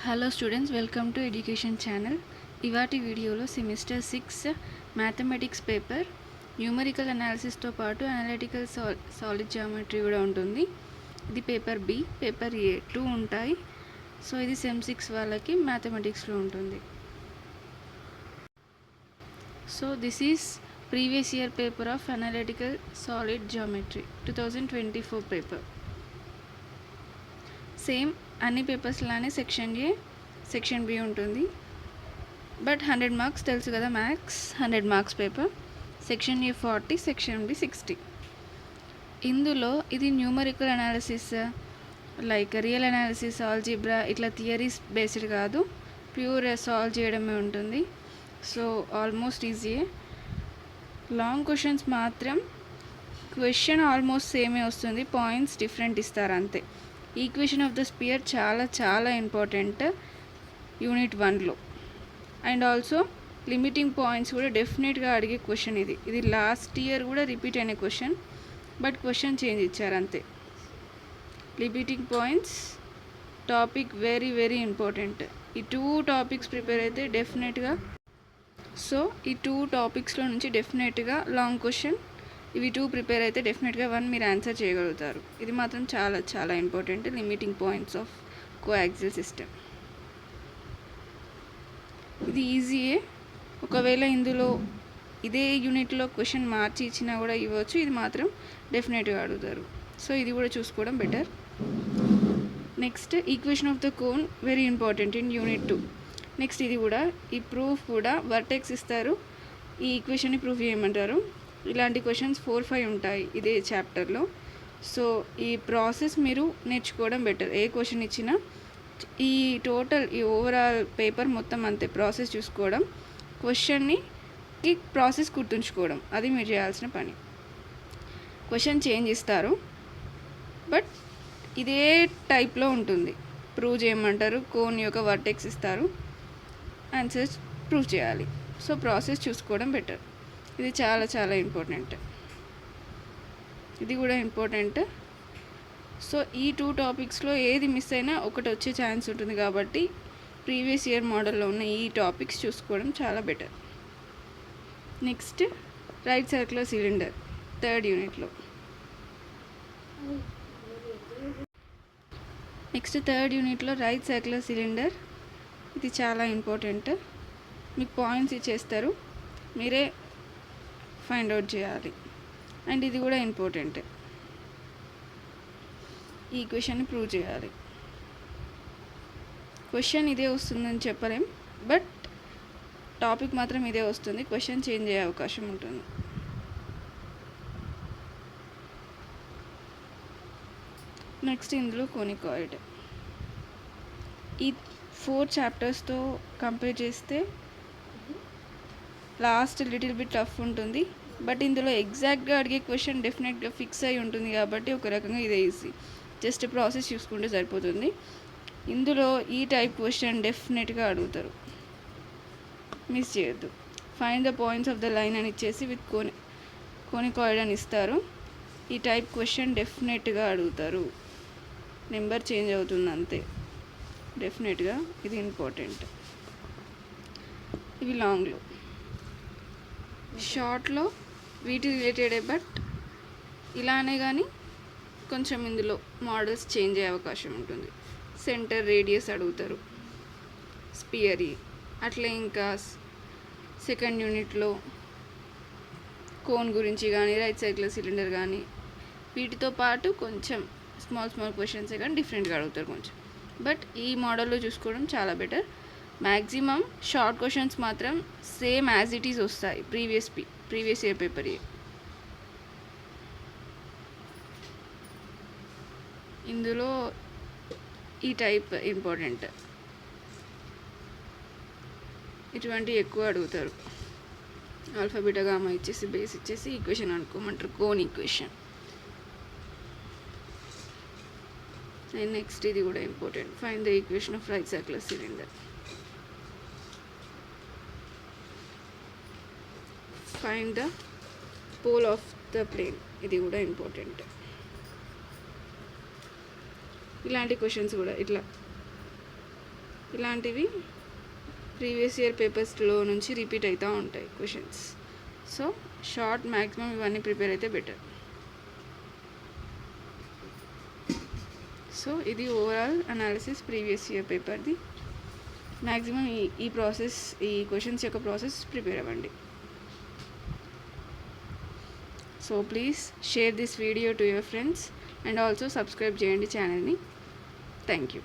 Hello students, welcome to education channel. ఇవాటి వీడియోలో semester 6 mathematics paper numerical అనాలిసిస్తో పాటు analytical solid geometry కూడా ఉంటుంది. ఇది పేపర్ బి, పేపర్ ఏ 2 ఉంటాయి. సో ఇది సెమ్ 6 వాళ్ళకి మ్యాథమెటిక్స్లో ఉంటుంది. So this is previous year paper of analytical solid geometry 2024 paper. Same అన్ని పేపర్స్ లానే సెక్షన్ ఏ, సెక్షన్ బి ఉంటుంది. బట్ 100 మార్క్స్ తెలుసు కదా, maths 100 marks paper. Section A 40, section B 60. ఇందులో ఇది numerical analysis, like real analysis, algebra ఇట్లా theories based కాదు, pure solve చేయడమే ఉంటుంది. సో ఆల్మోస్ట్ ఈజీయే. లాంగ్ క్వశ్చన్స్ మాత్రం క్వశ్చన్ ఆల్మోస్ట్ సేమే వస్తుంది, పాయింట్స్ డిఫరెంట్ ఇస్తారు అంతే. ఈక్వేషన్ ఆఫ్ ద స్పియర్ చాలా ఇంపార్టెంట్ యూనిట్ 1లో. అండ్ ఆల్సో లిమిటింగ్ పాయింట్స్ కూడా డెఫినెట్గా అడిగే క్వశ్చన్ ఇది లాస్ట్ ఇయర్ కూడా రిపీట్ అయిన క్వశ్చన్, బట్ క్వశ్చన్ చేంజ్ ఇచ్చారు అంతే. Limiting points topic very important. ఈ 2 టాపిక్స్ ప్రిపేర్ అయితే డెఫినెట్గా, సో ఈ 2 టాపిక్స్లో నుంచి డెఫినెట్గా లాంగ్ క్వశ్చన్, ఇవి 2 ప్రిపేర్ అయితే డెఫినెట్గా 1 మీరు ఆన్సర్ చేయగలుగుతారు. ఇది మాత్రం చాలా important, limiting points of coaxial system. ఇది ఈజీయే. ఒకవేళ ఇందులో ఇదే యూనిట్లో క్వశ్చన్ మార్చి ఇచ్చినా కూడా ఇవ్వచ్చు, ఇది మాత్రం డెఫినెట్గా అడుగుతారు. సో ఇది కూడా చూసుకోవడం better. Next equation of the cone very important in unit 2. Next ఇది కూడా, ఈ ప్రూఫ్ కూడా వర్టెక్స్ ఇస్తారు, ఈ ఈక్వేషన్ని ప్రూఫ్ చేయమంటారు. ఇలాంటి క్వశ్చన్స్ 4-5 ఉంటాయి ఇదే చాప్టర్లో. సో ఈ ప్రాసెస్ మీరు నేర్చుకోవడం బెటర్. ఏ క్వశ్చన్ ఇచ్చినా ఈ టోటల్ ఈ ఓవరాల్ పేపర్ మొత్తం అంతే, ప్రాసెస్ చూసుకోవడం, క్వశ్చన్ని ఈ ప్రాసెస్ గుర్తుంచుకోవడం, అది మీరు చేయాల్సిన పని. క్వశ్చన్ చేంజ్ ఇస్తారు, బట్ ఇదే టైప్లో ఉంటుంది. ప్రూవ్ చేయమంటారు, కోన్ యొక్క వర్టెక్స్ ఇస్తారు, ఆన్సర్స్ ప్రూవ్ చేయాలి. సో ప్రాసెస్ చూసుకోవడం బెటర్. ఇది చాలా ఇంపార్టెంట్. ఇది కూడా ఇంపార్టెంట్. సో ఈ 2 టాపిక్స్లో ఏది మిస్ అయినా ఒకటి వచ్చే ఛాన్స్ ఉంటుంది కాబట్టి ప్రీవియస్ ఇయర్ మోడల్లో ఉన్న ఈ టాపిక్స్ చూసుకోవడం చాలా better. Next right circular cylinder 3rd యూనిట్లో. నెక్స్ట్ 3rd యూనిట్లో రైట్ సర్క్యులర్ సిలిండర్, ఇది చాలా ఇంపార్టెంట్. మీకు పాయింట్స్ ఇచ్చేస్తారు, మీరే ఫైండ్ అవుట్ చేయాలి. అండ్ ఇది కూడా ఇంపార్టెంట్, ఈ ఈక్వేషన్ని ప్రూవ్ చేయాలి. క్వశ్చన్ ఇదే వస్తుందని చెప్పలేం, బట్ టాపిక్ మాత్రం ఇదే వస్తుంది, క్వశ్చన్ చేంజ్ అయ్యే అవకాశం ఉంటుంది. నెక్స్ట్ ఇందులో కోనికాయిడ్, ఈ 4 చాప్టర్స్తో కంపేర్ చేస్తే లాస్ట్ లిటిల్ బిట్ టఫ్ ఉంటుంది, బట్ ఇందులో ఎగ్జాక్ట్గా అడిగే క్వశ్చన్ డెఫినెట్గా ఫిక్స్ అయి ఉంటుంది కాబట్టి ఒక రకంగా ఇదే ఈజీ. జస్ట్ ప్రాసెస్ చూసుకుంటే సరిపోతుంది. ఇందులో ఈ టైప్ క్వశ్చన్ డెఫినెట్గా అడుగుతారు, మిస్ చేయొద్దు. Find the points of the line అని ఇచ్చేసి విత్ కోనికాయిడ్ అని ఇస్తారు. ఈ టైప్ క్వశ్చన్ డెఫినెట్గా అడుగుతారు, నెంబర్ చేంజ్ అవుతుంది అంతే. డెఫినెట్గా ఇది ఇంపార్టెంట్. ఇవి లాంగ్లో, షార్ట్లో వీటి రిలేటెడే, బట్ ఇలానే కానీ కొంచెం ఇందులో మోడల్స్ చేంజ్ అయ్యే అవకాశం ఉంటుంది. సెంటర్ రేడియస్ అడుగుతారు, స్పియరీ, అట్లా ఇంకా 2nd యూనిట్లో కోన్ గురించి కానీ రైట్ సర్క్యులర్ సిలిండర్ కానీ వీటితో పాటు కొంచెం స్మాల్ క్వశ్చన్సే కానీ డిఫరెంట్గా అడుగుతారు కొంచెం. బట్ ఈ మోడల్లో చూసుకోవడం చాలా బెటర్. మ్యాక్సిమం షార్ట్ క్వశ్చన్స్ మాత్రం సేమ్ యాజ్ ఇట్ ఈజ్ వస్తాయి ప్రీవియస్ ఇయర్ పేపర్. ఇందులో ఈ టైప్ ఇంపార్టెంట్, ఇటువంటి ఎక్కువ అడుగుతారు. ఆల్ఫా బీటా గామా ఇచ్చేసి బేస్ ఇచ్చేసి ఈక్వేషన్ అనుకోమంటారు, కోన్ ఈక్వేషన్. అండ్ నెక్స్ట్ ఇది కూడా important, find the equation of right circular cylinder. Find the pole of the plane, ఇది కూడా ఇంపార్టెంట్. ఇలాంటి క్వశ్చన్స్ కూడా ఇట్లా ఇలాంటివి ప్రీవియస్ ఇయర్ పేపర్స్లో నుంచి రిపీట్ అవుతూ ఉంటాయి క్వశ్చన్స్. సో షార్ట్ మ్యాక్సిమం ఇవన్నీ ప్రిపేర్ అయితే బెటర్. సో ఇది ఓవరాల్ అనాలిసిస్ ప్రీవియస్ ఇయర్ పేపర్ది. మ్యాక్సిమం ఈ ప్రాసెస్, ఈ క్వశ్చన్స్ యొక్క ప్రాసెస్ ప్రిపేర్ అవ్వండి. So please share this video to your friends and also subscribe చేయండి ఛానల్ని. Thank you.